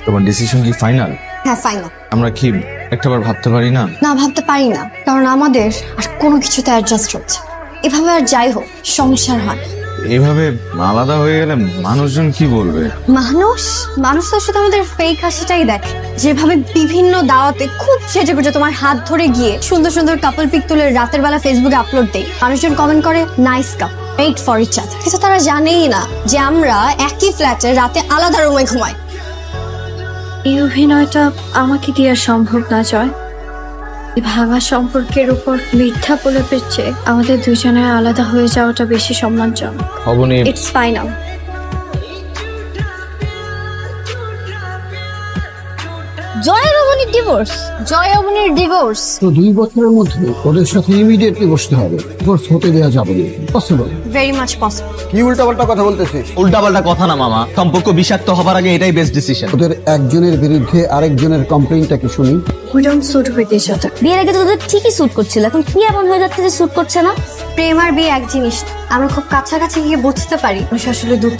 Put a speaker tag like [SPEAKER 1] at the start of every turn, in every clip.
[SPEAKER 1] তোমার ডিসিশন কি ফাইনাল?
[SPEAKER 2] হ্যাঁ ফাইনাল।
[SPEAKER 1] আমরা কি একটাবার ভাবতে পারি না?
[SPEAKER 2] না ভাবতে পারি না, কারণ আমাদের আর কোনো কিছুতে অ্যাডজাস্ট হচ্ছে। এভাবে আর যাই হোক সংসার হয় না।
[SPEAKER 1] এভাবে আলাদা হয়ে গেলে মানুষজন কি বলবে?
[SPEAKER 2] মানুষ তো শুধু আমাদের ফেক হাসিটাই দেখে। যেভাবে বিভিন্ন দাওয়াতে খুব সেজে গুজে তোমার হাত ধরে গিয়ে সুন্দর সুন্দর কাপল পিক তুলে রাতের বেলা ফেসবুকে আপলোড দেই, মানুষজন কমেন্ট করে nice couple, made for each other. কিন্তু তারা জানেই না যে আমরা একই ফ্ল্যাটে রাতে আলাদা রুমে ঘুমাই।
[SPEAKER 3] এই অভিনয়টা আমাকে দিয়ে আর সম্ভব না জয়। এই ভাঙা সম্পর্কের উপর মিথ্যা প্রলেপের চেয়ে আমাদের দুজনের আলাদা হয়ে যাওয়াটা বেশি সম্মানজনক।
[SPEAKER 1] Abani,
[SPEAKER 3] it's final.
[SPEAKER 2] জয় অবনীর ডিভোর্স।
[SPEAKER 4] তো 2 বছরের মধ্যে ওদের সাথে ইমিডিয়েটলি বসতে হবে, ডিভোর্স হতে দেওয়া যাবে না। পসিবল?
[SPEAKER 2] Very much possible.
[SPEAKER 4] কি উল্টাপাল্টা কথা বলতেছিস?
[SPEAKER 5] উল্টাপাল্টা কথা না মামা, সম্পর্ক বিষাক্ত হবার আগে এটাই বেস্ট ডিসিশন।
[SPEAKER 4] ওদের একজনের বিরুদ্ধে আরেকজনের কমপ্লেইনটা কি শুনি।
[SPEAKER 3] We don't suit with each other.
[SPEAKER 2] বিয়ের আগে তো তোদের ঠিকই স্যুট করছিল, এখন কি এমন হয়ে যাচ্ছে যে স্যুট করছে না? প্রেম আর বিয়ে এক জিনিস। আমরা খুব কাছাকাছি গিয়ে বুঝতে পারি মানুষ আসলে দূর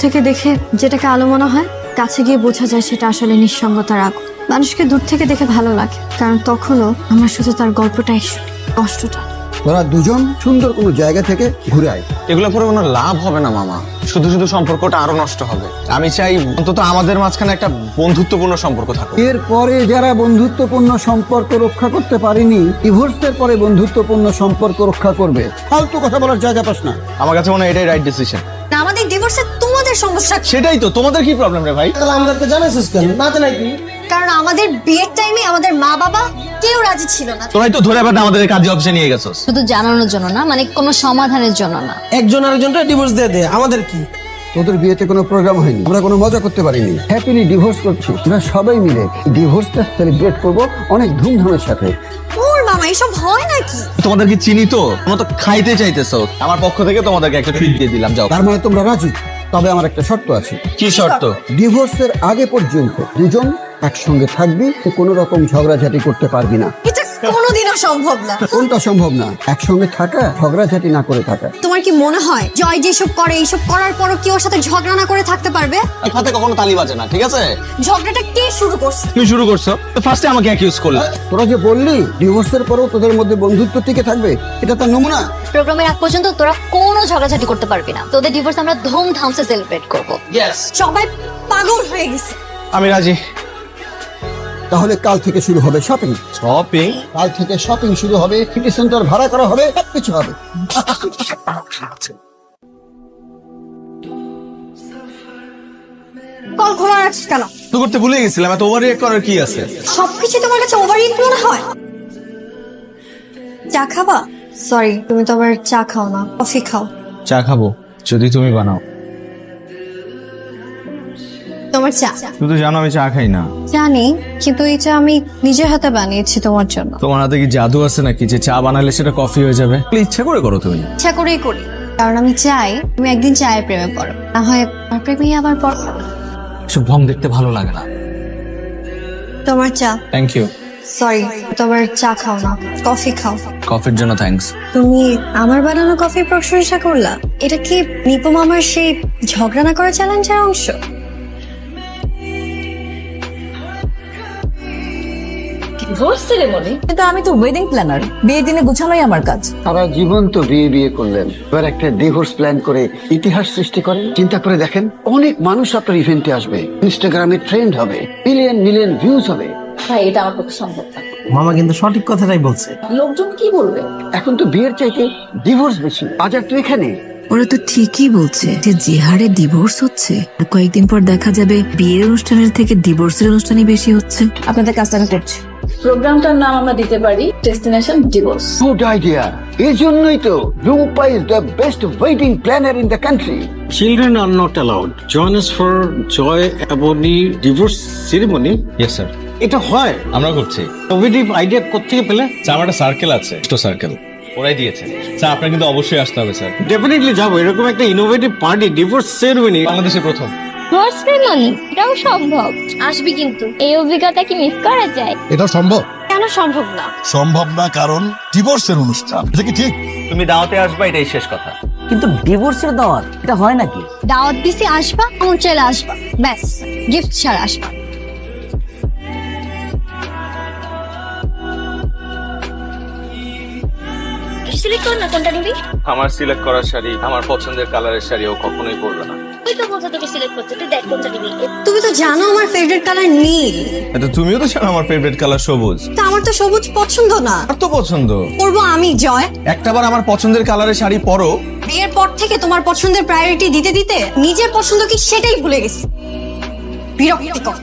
[SPEAKER 2] থেকে দেখে যেটাকে আলো মনে হয়, কাছে গিয়ে বোঝা যায় সেটা আসলে নিঃসঙ্গতার আগুন। মানুষকে দূর থেকে দেখে ভালো লাগে, কারণ তখনও আমরা শুধু তার গল্পটাই শুনি, কষ্টটা।
[SPEAKER 4] তোরা দুজন সুন্দর কোনো জায়গা থেকে ঘুরে আয়।
[SPEAKER 5] এগুলো করে কোনো লাভ হবে না মামা, শুধু শুধু সম্পর্কটা আরো নষ্ট হবে। আমি চাই অন্তত আমাদের মাঝখানে একটা বন্ধুত্বপূর্ণ সম্পর্ক থাকুক।
[SPEAKER 4] এরপরে যারা বন্ধুত্বপূর্ণ সম্পর্ক রক্ষা করতে পারেনি, ডিভোর্সের পরে বন্ধুত্বপূর্ণ সম্পর্ক রক্ষা করবে। ফালতু কথা বলার জায়গা পাস না।
[SPEAKER 5] আমার কাছে মনে হয় এটাই রাইট ডিসিশন।
[SPEAKER 2] না, আমাদের ডিভোর্সে তোমাদের সমস্যা কি?
[SPEAKER 5] সেটাই তো, তোমাদের কি প্রবলেম রে ভাই?
[SPEAKER 6] তাহলে আমাদেরকে জানাইছিস কেন? না জানাই কি?
[SPEAKER 2] কারণ আমাদের বিয়ের টাইমে আমাদের মা বাবা কেউ রাজি ছিল না।
[SPEAKER 5] তোরাই তো ধরে আবার আমাদের কাজে অফিসে নিয়ে গেছস।
[SPEAKER 7] শুধু জানানোর জন্য না, মানে কোনো সমাধানের জন্য না।
[SPEAKER 6] একজন আরেকজনটা ডিভোর্স দিয়ে দে, আমাদের কি?
[SPEAKER 4] তোদের বিয়েতে কোনো প্রোগ্রাম হয়নি, আমরা কোনো মজা করতে পারিনি। হ্যাপিলি ডিভোর্স করছি, আমরা সবাই মিলে ডিভোর্সটা সেলিব্রেট করব অনেক ধুমধামের সাথে।
[SPEAKER 2] ওর মামা, এসব হয় নাকি?
[SPEAKER 5] তোমাদেরকে চিনি তো, তোমরা তো খাইতে চাইতেছো। আমার পক্ষ থেকে তোমাদেরকে একটা ট্রিট দিয়ে দিলাম, যাও।
[SPEAKER 4] তার মানে তোমরা রাজি? তবে আমার একটা শর্ত আছে।
[SPEAKER 5] কি শর্ত?
[SPEAKER 4] ডিভোর্সের আগে পর্যন্ত দুজন একসঙ্গে থাকবি, তো কোনো রকম ঝগড়াঝাটি করতে পারবি না।
[SPEAKER 2] এটা কোনোদিনও সম্ভব না।
[SPEAKER 4] কোনটা সম্ভব না? একসঙ্গে থাকা, ঝগড়াঝাটি না করে থাকা।
[SPEAKER 2] তোমার কি মনে হয় জয় যেসব করে, এইসব করার পরও কি ওর সাথে ঝগড়া না করে থাকতে পারবে?
[SPEAKER 5] এক হাতে কখনো তালি বাজে না, ঠিক আছে?
[SPEAKER 2] ঝগড়াটা কে শুরু করছে?
[SPEAKER 5] তুমি শুরু করছো তো, ফার্স্টে আমাকে অ্যাকিউজ করলে।
[SPEAKER 4] তোরা যে বললি ডিভোর্সের পরেও তোদের মধ্যে বন্ধুত্ব টিকে থাকবে, এটা তার নমুনা।
[SPEAKER 7] প্রোগ্রামের আগ পর্যন্ত তোরা কোনো ঝগড়াঝাটি করতে পারবি না। তোদের ডিভোর্স আমরা ধুমধামসে সেলিব্রেট করব।
[SPEAKER 2] সবাই পাগল হয়ে গেছে।
[SPEAKER 5] আমি রাজি।
[SPEAKER 4] তাহলে কাল থেকে শুরু হবে শপিং।
[SPEAKER 5] শপিং?
[SPEAKER 4] কাল থেকে শপিং শুরু হবে, সিটি সেন্টার ভাড়া করা হবে, সবকিছু হবে।
[SPEAKER 2] কল খোলা রাখছিস কেন?
[SPEAKER 5] তো করতে ভুলে গেছিলাম, এত ওভার রিঅ্যাক্ট করার কি আছে?
[SPEAKER 2] সবকিছু তোমার কাছে ওভার রিয়েক্ট মনে হয়? চা খাবা? সরি, তুমি তো আবার চা খাও না, কফি খাও।
[SPEAKER 1] চা খাবো যদি তুমি বানাও।
[SPEAKER 2] তোমার চা।
[SPEAKER 1] তুমি তো জানো আমি চা খাই না।
[SPEAKER 2] জানি, কিন্তু এই চা আমি নিজের হাতে বানিয়েছি তোমার জন্য।
[SPEAKER 1] তোমার হাতে কি জাদু আছে নাকি যে চা বানালে সেটা কফি হয়ে যাবে? ইচ্ছা করে করো তুমি।
[SPEAKER 2] ইচ্ছা করেই করি, কারণ আমি চাই তুমি একদিন চায়ের প্রেমে পড়ো, না হয় আমার প্রেমেই আবার পড়ো।
[SPEAKER 1] সব ঢং দেখতে ভালো লাগে না।
[SPEAKER 2] তোমার চা।
[SPEAKER 1] Thank you.
[SPEAKER 2] সরি, তোমার চা খাও না, কফি খাও।
[SPEAKER 1] কফির জন্য থ্যাঙ্কস।
[SPEAKER 2] তুমি আমার বানানো কফির প্রশংসা করলা? এটা কি নিপু মামার সেই ঝগড়া না করা চ্যালেঞ্জের অংশ?
[SPEAKER 8] Divorce ceremony? কিন্তু আমি তো ওয়েডিং প্ল্যানার, বিয়ের দিনে গুছানোই আমার কাজ।
[SPEAKER 4] সারা জীবন তো বিয়ে করলেন, এবার একটা ডিভোর্স প্ল্যান করে ইতিহাস সৃষ্টি করেন। চিন্তা করে দেখেন, অনেক মানুষ আপনার ইভেন্টে আসবে, ইনস্টাগ্রামে ট্রেন্ড হবে, মিলিয়ন ভিউজ হবে।
[SPEAKER 8] ভাই, এটা আমার পক্ষে সম্ভব না।
[SPEAKER 6] মামা কিন্তু সঠিক কথাটাই বলছে।
[SPEAKER 8] লোকজন কি বলবে?
[SPEAKER 4] এখন তো বিয়ের চাইতে ডিভোর্স বেশি। বাজার তো এখানে।
[SPEAKER 9] ওরা তো ঠিকই বলছে যে হারে ডিভোর্স হচ্ছে, আর কয়েকদিন পর দেখা যাবে বিয়ের অনুষ্ঠানের থেকে ডিভোর্সের অনুষ্ঠানই বেশি হচ্ছে।
[SPEAKER 8] আপনাদের কাজটা আমি করছি। প্রোগ্রামটার নাম আমরা দিতে পারি ডেস্টিনেশন ডিভোর্স।
[SPEAKER 4] Good idea. এই জন্যই তো Rumpa is the best wedding planner in the country.
[SPEAKER 10] Children are not allowed. Join us for Joy Ebony divorce ceremony.
[SPEAKER 1] Yes sir.
[SPEAKER 10] এটা হয়,
[SPEAKER 1] আমরা করছি।
[SPEAKER 10] ইনোভেটিভ আইডিয়া কোত্থেকে পেলে?
[SPEAKER 1] স্যার আমার একটা সার্কেল আছে, সার্কেল ওরাই দিয়েছে। স্যার আপনার কিন্তু অবশ্যই আসতে হবে স্যার।
[SPEAKER 10] ডেফিনেটলি যাবো। এরকম একটা ইনোভেটিভ পার্টি ডিভোর্স সেরেমনি
[SPEAKER 1] বাংলাদেশে প্রথম।
[SPEAKER 7] ডিভোর্স সেরেমনি এটাও সম্ভব। আসবি কিন্তু, এই অভিজ্ঞতা কি মিস করা যায়?
[SPEAKER 11] এটা সম্ভব?
[SPEAKER 2] কেন সম্ভব না?
[SPEAKER 11] সম্ভব না, কারণ ডিভোর্সের অনুষ্ঠান। এটা কি ঠিক?
[SPEAKER 5] তুমি দাওয়াতে আসবা, এটাই শেষ কথা।
[SPEAKER 6] কিন্তু ডিভোর্সের দাওয়াত এটা হয় নাকি?
[SPEAKER 2] দাওয়াত দিছি, আসবা, মন চাইলে আসবা, ব্যাস, গিফট ছাড়া আসবা।
[SPEAKER 7] সিলেক্ট কর না কোনটা নিবি।
[SPEAKER 5] আমার সিলেক্ট করা শাড়ি, আমার পছন্দের কালারের শাড়ি ও কখনোই পরবে না।
[SPEAKER 7] তুই তো বলছো তোকে সিলেক্ট করতে, তুই দেখ কোনটা নিবি।
[SPEAKER 2] তুমি তো জানো আমার ফেভারিট কালার নীল।
[SPEAKER 5] এটা তুমিও তো জানো আমার ফেভারিট কালার সবুজ।
[SPEAKER 2] তা আমার তো সবুজ পছন্দ না।
[SPEAKER 5] আর তো পছন্দ।
[SPEAKER 2] পরবো আমি জয়।
[SPEAKER 5] একটাবার আমার পছন্দের কালারের শাড়ি পরো।
[SPEAKER 2] বিয়ের পর থেকে তোমার পছন্দের প্রায়োরিটি দিতে দিতে নিজের পছন্দ কি সেটাই ভুলে গেছি। বিরক্তিকর।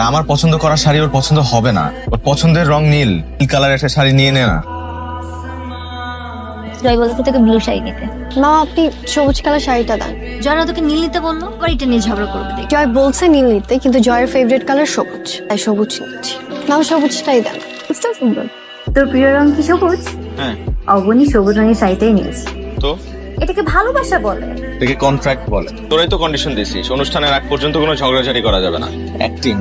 [SPEAKER 5] আমার পছন্দ করা শাড়ি ওর পছন্দ হবে না। ওর পছন্দের রং নীল, নীল কালারের একটা শাড়ি নিয়ে নে না।
[SPEAKER 7] জয় বলছে তোকে ব্লু শাড়ি নিতে।
[SPEAKER 2] মা আপনি সবুজ কালার শাড়িটা দেন।
[SPEAKER 7] জয়রা তোকে নীল নিতে বললো, আবার এটা নিয়ে ঝগড়া করবে দেখ।
[SPEAKER 2] জয় বলছে নীল নিতে, কিন্তু জয়ের ফেভারিট কালার সবুজ, তাই সবুজ নিচ্ছি। না সবুজটাই দেন।
[SPEAKER 7] বুঝতে সুন্দর। তোর প্রিয় রং কি সবুজ?
[SPEAKER 5] হ্যাঁ।
[SPEAKER 7] অবনী সবুজ রঙের শাড়িটাই নিয়েছে।
[SPEAKER 5] তো
[SPEAKER 7] এটাকে ভালোবাসা বলে।
[SPEAKER 5] এটাকে কন্ট্রাক্ট বলে। তোরাই তো কন্ডিশন দিছিস অনুষ্ঠানের আগ পর্যন্ত কোনো ঝগড়াঝাড়ি করা যাবে না। অ্যাক্টিং।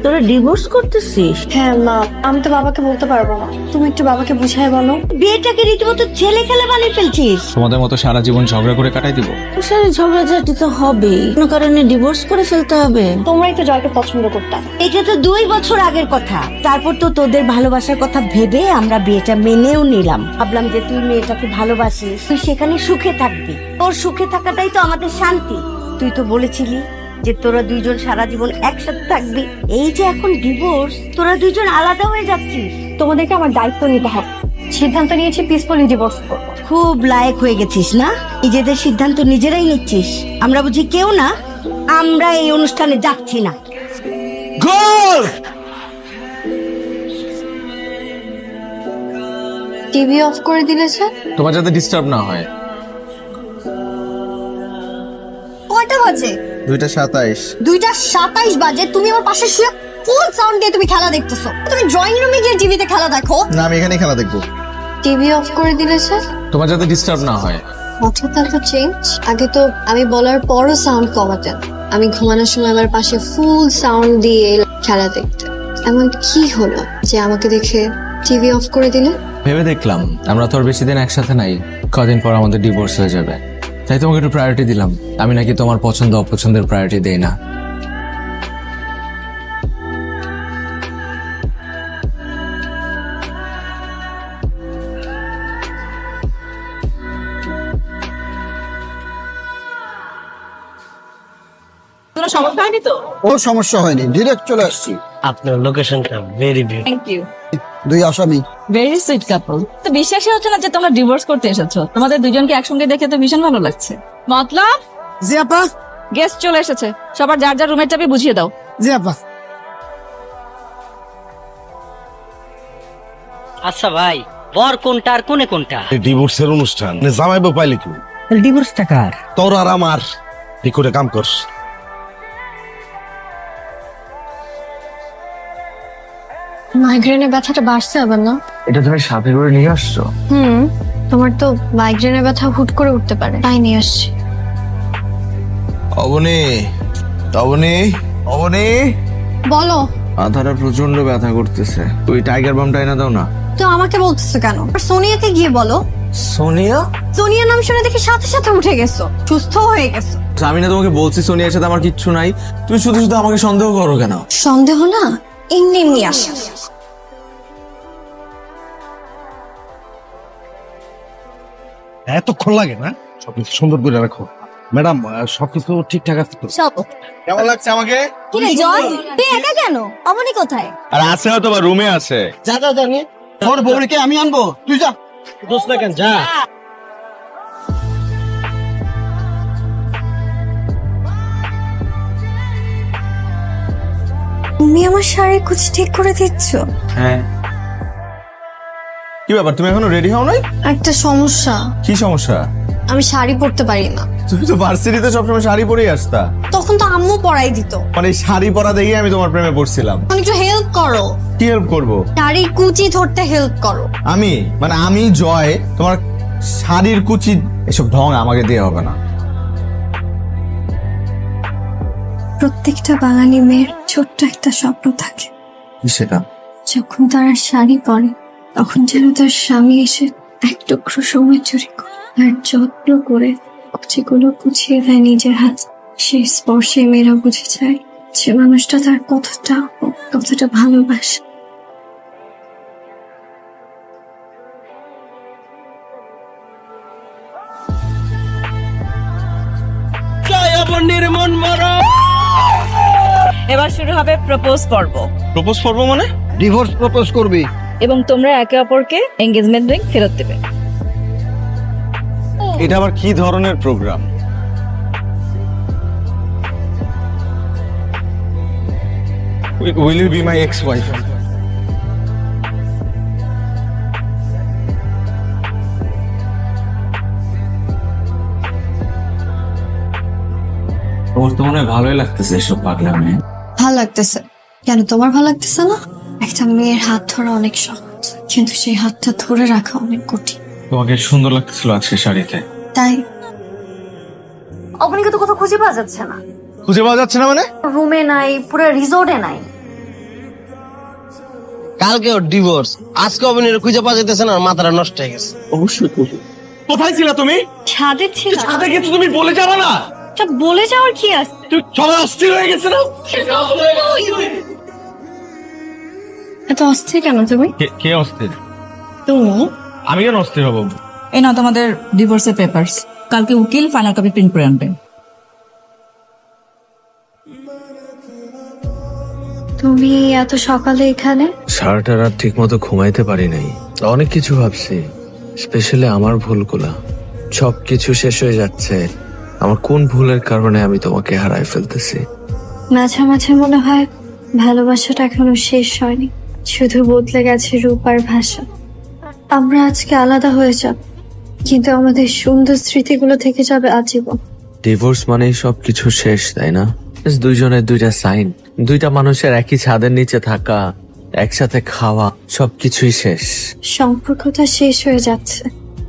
[SPEAKER 8] তোরা ডিভোর্স করতেছিস?
[SPEAKER 2] হ্যাঁ মা, আমি তো বাবাকে বলতে পারবো না, তুমি একটু বাবাকে বুঝাই বলো।
[SPEAKER 8] বিয়েটাকে রীতিমতো ছেলে খেলা বানিয়ে ফেলছিস।
[SPEAKER 1] তোমাদের মতো সারা জীবন ঝগড়া করে কাটাই দিব?
[SPEAKER 8] সাথে ঝগড়াঝাটি তো হবে, কোনো কারণে ডিভোর্স করে ফেলতে হবে।
[SPEAKER 2] তোমরাই তো জয়কে পছন্দ করতাম।
[SPEAKER 8] এটা তো 2 বছর আগের কথা। তারপর তো তোদের ভালোবাসার কথা ভেবে আমরা বিয়েটা মেনেও নিলাম। ভাবলাম যে তুই মেয়েটাকে ভালোবাসিস, তুই সেখানে সুখে থাকবি। তোর সুখে থাকাটাই তো আমাদের শান্তি। তুই তো বলেছিলি যে তোরা দুইজন সারা জীবন একসাথে থাকবি। এই যে এখন ডিভোর্স, তোরা দুইজন আলাদা হয়ে যাচ্ছিস।
[SPEAKER 2] তোমাদেরকে আমার দায়িত্ব নিতে হবে। সিদ্ধান্ত নিয়েছি পিসফুলি ডিভোর্স করবো।
[SPEAKER 8] খুব লায়ক হয়ে গেছিস না, নিজেদের সিদ্ধান্ত নিজেরাই নিচ্ছিস। আমরা বুঝি কেউ না? আমরা এই অনুষ্ঠানে যাচ্ছি না।
[SPEAKER 5] গোল!
[SPEAKER 2] টিভি অফ করে দিলে স্যার।
[SPEAKER 5] তোমার যাতে ডিস্টার্ব না হয়।
[SPEAKER 2] কয়টা বাজে?
[SPEAKER 5] 2:27।
[SPEAKER 2] 2:27 বাজে, তুমি আমার পাশে শুয়ে ফুল সাউন্ড দিয়ে তুমি খেলা দেখতেছো। তুমি ড্রয়িং রুমে গিয়ে টিভিতে খেলা দেখো।
[SPEAKER 5] না, আমি এখানেই খেলা দেখবো।
[SPEAKER 2] টিভি অফ করে দিলে স্যার।
[SPEAKER 5] তোমার যাতে ডিস্টার্ব না হয়।
[SPEAKER 2] হঠাৎ এত চেঞ্জ? আগে তো আমি বলার পরও সাউন্ড কমাতেন। আমি ঘুমানোর সময় আমার পাশে ফুল সাউন্ড দিয়ে খেলা দেখতে। এমন কি হলো যে আমাকে দেখে টিভি অফ করে দিলে?
[SPEAKER 1] ভেবে দেখলাম আমরা তো আর বেশি দিন একসাথে নাই, কদিন পর আমাদের ডিভোর্স হয়ে যাবে, তাই তোমাকে একটু প্রায়োরিটি দিলাম। আমি নাকি তোমার পছন্দ অপছন্দের প্রায়োরিটি দেই না।
[SPEAKER 8] কোনো সমস্যা হয়নি তো?
[SPEAKER 4] ও সমস্যা হয়নি, ডিরেক্ট চলে আসছি।
[SPEAKER 6] আপনার লোকেশনটা ভেরি বিউটিফুল।
[SPEAKER 8] Thank you.
[SPEAKER 4] 2 আসামি।
[SPEAKER 8] Very sweet couple. তো বিশ্বাসই হচ্ছে না যে তোমরা ডিভোর্স করতে এসেছো। তোমাদের দুজনকে একসঙ্গে দেখে তো ভীষণ ভালো লাগছে। মতলব
[SPEAKER 6] জি আপা।
[SPEAKER 8] গেস্ট চলে এসেছে, সবার যার যার রুমের চাবি বুঝিয়ে দাও।
[SPEAKER 6] জি আপা।
[SPEAKER 12] আচ্ছা ভাই, বর কোনটা আর কোনে কোনটা?
[SPEAKER 11] ডিভোর্সের অনুষ্ঠান জামাই বউ পাইলে কি
[SPEAKER 6] ডিভোর্সটা কার?
[SPEAKER 11] তোর আর আমার ঠিক করে কাম করস।
[SPEAKER 2] মাইগ্রেনের ব্যথাটা বাড়ছে আবার না?
[SPEAKER 5] এটা তুমি সাথে করে নিয়ে আসছো?
[SPEAKER 2] তোমার তো মাইগ্রেনের ব্যথা হুট করে উঠতে পারে, তাই নিয়ে আসছি।
[SPEAKER 5] অবনী, অবনী, অবনী।
[SPEAKER 2] বলো।
[SPEAKER 5] মাথাটা প্রচন্ড ব্যথা করতেছে, তুই টাইগার বামটা এনে দাও না।
[SPEAKER 2] তো আমাকে বলতেছো কেন? আর সোনিয়াকে গিয়ে বলো।
[SPEAKER 6] সোনিয়া?
[SPEAKER 2] সোনিয়া নাম শুনে দেখি সাথে সাথে উঠে গেছো, সুস্থ হয়ে গেছো।
[SPEAKER 5] আমি না তোমাকে বলছি সোনিয়ার সাথে আমার কিচ্ছু নাই, তুমি শুধু শুধু আমাকে সন্দেহ করো কেন?
[SPEAKER 2] সন্দেহ না, এমনি এমনি আসে।
[SPEAKER 11] এতক্ষণ লাগে না? সবকিছু সুন্দর করে রাখো ম্যাডাম। সবকিছু ঠিকঠাক আছে তো?
[SPEAKER 2] সব।
[SPEAKER 5] কেমন লাগছে আমাকে?
[SPEAKER 2] কি রে জয়, তুই একা কেন? অবনী কোথায়?
[SPEAKER 5] আর আছে হয়তো বা রুমে আছে।
[SPEAKER 6] যা যা জানি।
[SPEAKER 4] তোর বউকে আমি আনবো, তুই যা।
[SPEAKER 6] দোষ না কেন, যা।
[SPEAKER 2] তুমি আমার শাড়ির কুচি ঠিক করে দিচ্ছ?
[SPEAKER 5] হ্যাঁ। কি ব্যাপার, তুমি এখনো রেডি হও নাই?
[SPEAKER 2] একটা সমস্যা।
[SPEAKER 5] কি সমস্যা?
[SPEAKER 2] আমি শাড়ি পরতে পারি না।
[SPEAKER 5] তুমি তো ভার্সিটিতে সবসময় শাড়ি পরেই আসতা।
[SPEAKER 2] তখন তো আম্মু পরাই দিত।
[SPEAKER 5] মানে শাড়ি পরা দেখে আমি তোমার প্রেমে পড়ছিলাম।
[SPEAKER 2] মানে একটু হেল্প করো।
[SPEAKER 5] কি হেল্প করব?
[SPEAKER 2] শাড়ির কুচি ধরতে হেল্প করো।
[SPEAKER 5] আমি জয় তোমার শাড়ির কুচি, এসব ঢং আমাকে দিয়ে হবে না।
[SPEAKER 3] প্রত্যেকটা বাঙালি মেয়ের ছোট্ট একটা স্বপ্ন থাকে,
[SPEAKER 5] কি সেটা?
[SPEAKER 3] যখন তারা শাড়ি পরে তখন যেন তার স্বামী এসে এক টুকরো সময় চুরি করে আর যত্ন করে কুচিগুলো গুছিয়ে দেয় নিজের হাত। সেই স্পর্শে মেয়েরা বুঝে যায় যে মানুষটা তার কতটা ভালোবাসে।
[SPEAKER 6] লাবণ্যের মন মরা।
[SPEAKER 3] এবার শুরু হবে প্রপোজ পর্ব
[SPEAKER 5] প্রপোজ করবো মানে?
[SPEAKER 4] ডিভোর্স প্রপোজ করবি?
[SPEAKER 3] এবং তোমরা একে অপরকে এঙ্গেজমেন্ট রিং ফেরত দেবে।
[SPEAKER 5] এটা আবার কি ধরনের programme? Will you be my ex-wife?
[SPEAKER 1] তোমার তো মনে হয় ভালোই লাগতেছে এসব পাগলামে।
[SPEAKER 2] ভাল লাগতেছে। কেন তোমার ভাল লাগতেছে না? একটা মেয়ের হাত ধরা অনেক সহজ, কিন্তু সেই হাতটা ধরে রাখা অনেক কঠিন।
[SPEAKER 1] তোমাকে সুন্দর লাগতেছিল আজকে শাড়িতে।
[SPEAKER 2] তাই অবনীকে তো কোথাও খুঁজে পাওয়া যাচ্ছে না।
[SPEAKER 5] খুঁজে পাওয়া যাচ্ছে না মানে?
[SPEAKER 2] রুমে নাই, পুরো রিসোর্টে নাই।
[SPEAKER 6] কালকে ওর ডিভোর্স, আজকে অভিনয়ের খুঁজে পাওয়া যেতেছে না, মাথাটা নষ্ট হয়ে গেছে।
[SPEAKER 5] অবশ্যই কোথায় ছিল তুমি?
[SPEAKER 2] ছাদে ছিল।
[SPEAKER 5] ছাদে গেছো তুমি, বলে যাবে না?
[SPEAKER 2] তা বলে যাওয়ার কি আছে?
[SPEAKER 5] তুই সবাই অস্থির হয়ে গেছে না?
[SPEAKER 2] এত অস্থির কেন তুমি?
[SPEAKER 1] কে অস্থির?
[SPEAKER 2] তুমি?
[SPEAKER 1] আমি কেন অস্থির হব?
[SPEAKER 9] এই নাও তোমাদের ডিভোর্সের পেপারস। কালকে উকিল ফাইনাল কপি প্রিন্ট করে আনবে।
[SPEAKER 2] তুমি এত সকালে এখানে?
[SPEAKER 1] সারাটা রাত ঠিক মতো ঘুমাইতে পারি নাই, অনেক কিছু ভাবছি, স্পেশালি আমার ভুলগুলা। সবকিছু শেষ হয়ে যাচ্ছে, আমার কোন ভুলের কারণে আমি তোমাকে হারাই ফেলতেছি।
[SPEAKER 2] মাঝে মাঝে মনে হয় ভালোবাসাটা এখনো শেষ হয়নি, শুধু বদলে গেছে রূপ আর ভাষা। আমরা আজকে আলাদা হয়ে যাব, কিন্তু আমাদের সুন্দর স্মৃতিগুলো থেকে যাবে আজীবন।
[SPEAKER 1] ডিভোর্স মানেই সবকিছু শেষ, তাই না? দুইজনের দুইটা সাইন, দুইটা মানুষের একই ছাদের নিচে থাকা, একসাথে খাওয়া, সবকিছুই শেষ।
[SPEAKER 2] সম্পর্কটা শেষ হয়ে যাচ্ছে,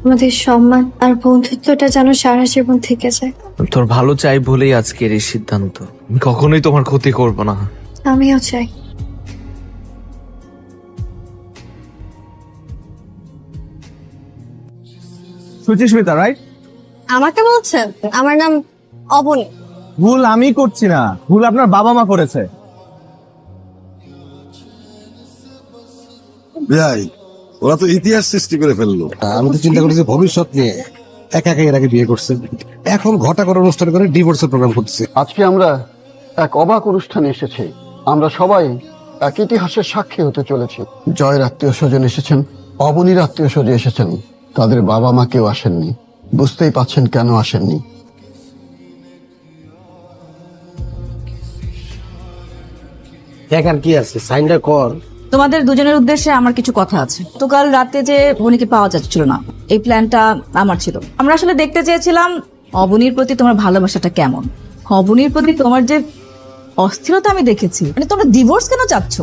[SPEAKER 2] আমাদের সম্মান আর বন্ধুত্বটা যেন সারা জীবন থেকে যায়।
[SPEAKER 1] তোর ভালো চাই বলেই আজকের এই সিদ্ধান্ত। আমি কখনোই তোমার ক্ষতি করব না।
[SPEAKER 2] আমিও চাই।
[SPEAKER 5] সুচিস্মিতা, রাইট?
[SPEAKER 2] আমাকে বলছেন? আমার নাম অবনী।
[SPEAKER 5] ভুল আমি করছি না, ভুল আপনার বাবা মা করেছে।
[SPEAKER 11] ভাই, ওরা তো ইতিহাস সৃষ্টি করে ফেললো। আমি তো চিন্তা করেছি ভবিষ্যৎ নিয়ে। একা একা এর আগে বিয়ে করছে, এখন ঘটা করে অনুষ্ঠান করে ডিভোর্সের প্রোগ্রাম করতেছে।
[SPEAKER 4] আজকে আমরা এক অবাক অনুষ্ঠানে এসেছি। আমরা সবাই এক ইতিহাসের সাক্ষী হতে চলেছি। জয়ের আত্মীয় স্বজন এসেছেন, অবনীর আত্মীয় স্বজন এসেছেন, তাদের বাবা মা কেউ আসেননি। বুঝতেই পাচ্ছেন কেন আসেননি।
[SPEAKER 6] দেখার কি আছে, সাইনটা কর।
[SPEAKER 9] তোমাদের দুজনের উদ্দেশ্যে আমার কিছু কথা আছে। তো কাল রাতে যে অবনীকে পাওয়া যাচ্ছিল না, এই প্ল্যানটা আমার ছিল। আমরা আসলে দেখতে চেয়েছিলাম অবনীর প্রতি তোমার ভালোবাসাটা কেমন। অবনীর প্রতি তোমার যে অস্থিরতা আমি দেখেছি, মানে তোমরা ডিভোর্স কেন চাচ্ছ?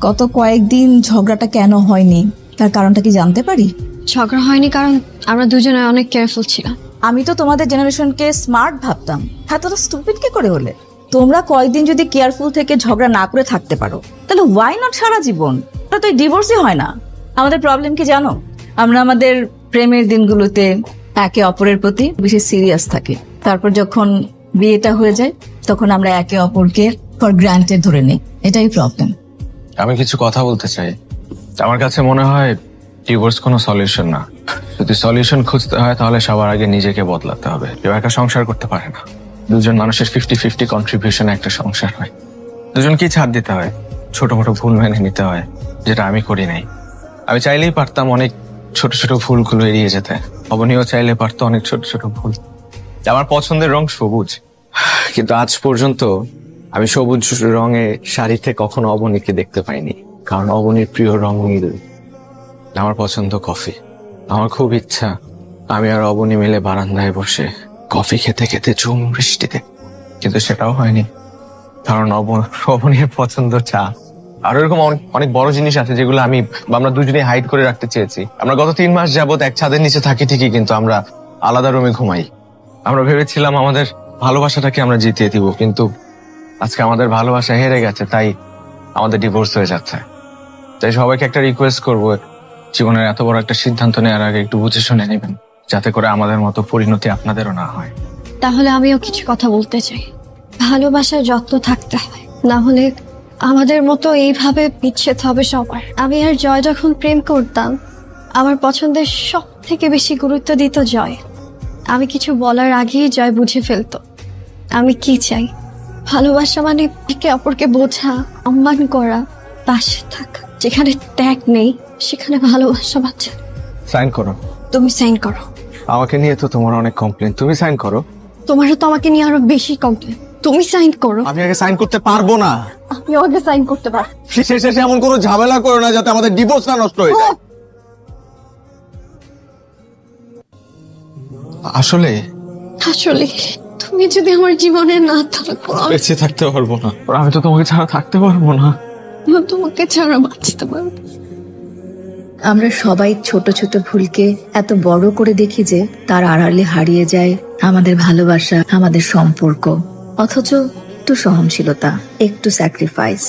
[SPEAKER 9] গত কয়েকদিন ঝগড়াটা কেন হয়নি, তার কারণটা কি জানতে পারি?
[SPEAKER 2] ঝগড়া হয়নি কারণ আমরা দুজনে অনেক কেয়ারফুল ছিলাম।
[SPEAKER 9] আমি তো তোমাদের জেনারেশনকে স্মার্ট ভাবতাম, এতটা স্টুপিড কি করে হলে? তোমরা কয়েকদিন যদি কেয়ারফুল থেকে ঝগড়া না করে থাকতে পারো, তাহলে ওয়াই নট সারা জীবন? ওটা তো ডিভোর্সই হয় না। আমাদের প্রবলেম কি জানো? আমরা আমাদের প্রেমের দিনগুলোতে একে অপরের প্রতি বেশি সিরিয়াস থাকি, তারপর যখন বিয়েটা হয়ে যায় তখন আমরা একে অপরকে ফর গ্রান্টেড ধরে নিই। এটাই প্রবলেম।
[SPEAKER 1] আমি কিছু কথা বলতে চাই। আমার কাছে মনে হয় ডিভোর্স কোনো সলিউশন না। যদি সলিউশন খুঁজতে হয় তাহলে সবার আগে নিজেকে বদলাতে হবে। কেউ একা সংসার করতে পারে না। দুজন মানুষের 50-50 কন্ট্রিবিউশন একটা সংসার হয়। দুজনকেই ছাড় দিতে হয়, ছোট মোটো ভুল মেনে নিতে হয়, যেটা আমি করি নাই। আমি চাইলেই পারতাম অনেক ছোট ছোট ভুলগুলো এড়িয়ে যেতে। অবনীও চাইলে পারতো অনেক ছোট ছোট ভুল। আমার পছন্দের রং সবুজ, কিন্তু আজ পর্যন্ত আমি সবুজ রঙের শাড়িতে কখনো অবনীকে দেখতে পাইনি, কারণ অবনীর প্রিয় রং নীল। আমার পছন্দ কফি। আমার খুব ইচ্ছা আমি আর অবনী মিলে বারান্দায় বসে কফি খেতে খেতে ঝুম বৃষ্টিতে, কিন্তু সেটাও হয়নি কারণ অবনীর পছন্দ চা। আর এরকম অনেক বড় জিনিস আছে যেগুলো আমরা দুজনে হাইড করে রাখতে চেয়েছি। আমরা গত 3 মাস যাবত এক ছাদের নিচে থাকি ঠিকই, কিন্তু আমরা আলাদা রুমে ঘুমাই। আমরা ভেবেছিলাম আমাদের ভালোবাসাটাকে আমরা জিতিয়ে দিব, কিন্তু আজকে আমাদের ভালোবাসা হেরে গেছে, তাই আমাদের ডিভোর্স হয়ে যাচ্ছে। তাই সবাইকে একটা রিকোয়েস্ট করবো, জীবনের এত বড় একটা সিদ্ধান্ত নেওয়ার আগে একটু বুঝে শুনে নেবেন, যাতে করে আমাদের মতো পরিণতি আপনাদেরও না হয়।
[SPEAKER 2] তাহলে আমিও কিছু কথা বলতে চাই। ভালোবাসার যত্ন থাকতে হয়, না হলে আমাদের মতো এইভাবে বিচ্ছেদ হবে সবার। আমি আর জয় যখন প্রেম করতাম, আমার পছন্দের সব থেকে বেশি গুরুত্ব দিত জয়। আমি কিছু বলার আগেই জয় বুঝে ফেলতো।
[SPEAKER 3] আমি কি চাই? ভালোবাসা মানে একে অপরকে বোঝা, সম্মান করা, পাশে থাকা। যেখানে ত্যাগ নেই সেখানে ভালোবাসা বাঁচে।
[SPEAKER 1] সাইন করো।
[SPEAKER 3] তুমি সাইন করো।
[SPEAKER 1] আমাকে নিয়ে তো তোমার অনেক কমপ্লেন, তুমি সাইন করো।
[SPEAKER 3] তোমারও তো আমাকে নিয়ে আরো বেশি কমপ্লেন। তুমি সাইন করো।
[SPEAKER 5] আমি আগে সাইন করতে পারবো না।
[SPEAKER 3] আমি আগে সাইন করতে পারো।
[SPEAKER 5] শেষে এমন কোনো ঝামেলা করো না যাতে আমাদের ডিভোর্স না নষ্ট হয়ে যায়।
[SPEAKER 1] আসলে
[SPEAKER 3] আসলে তুমি যদি আমার জীবনে না থাকো
[SPEAKER 1] বেঁচে থাকতে পারবো না। আমি তো তোমাকে ছাড়া থাকতে পারবো না।
[SPEAKER 3] আমি তোমাকে ছাড়া বাঁচতে পারবো।
[SPEAKER 9] আমরা সবাই ছোট ছোট ভুলকে এত বড় করে দেখি যে তার আড়ালে হারিয়ে যায় আমাদের ভালোবাসা, আমাদের সম্পর্ক। অথচ একটু সহনশীলতা, একটু স্যাক্রিফাইস,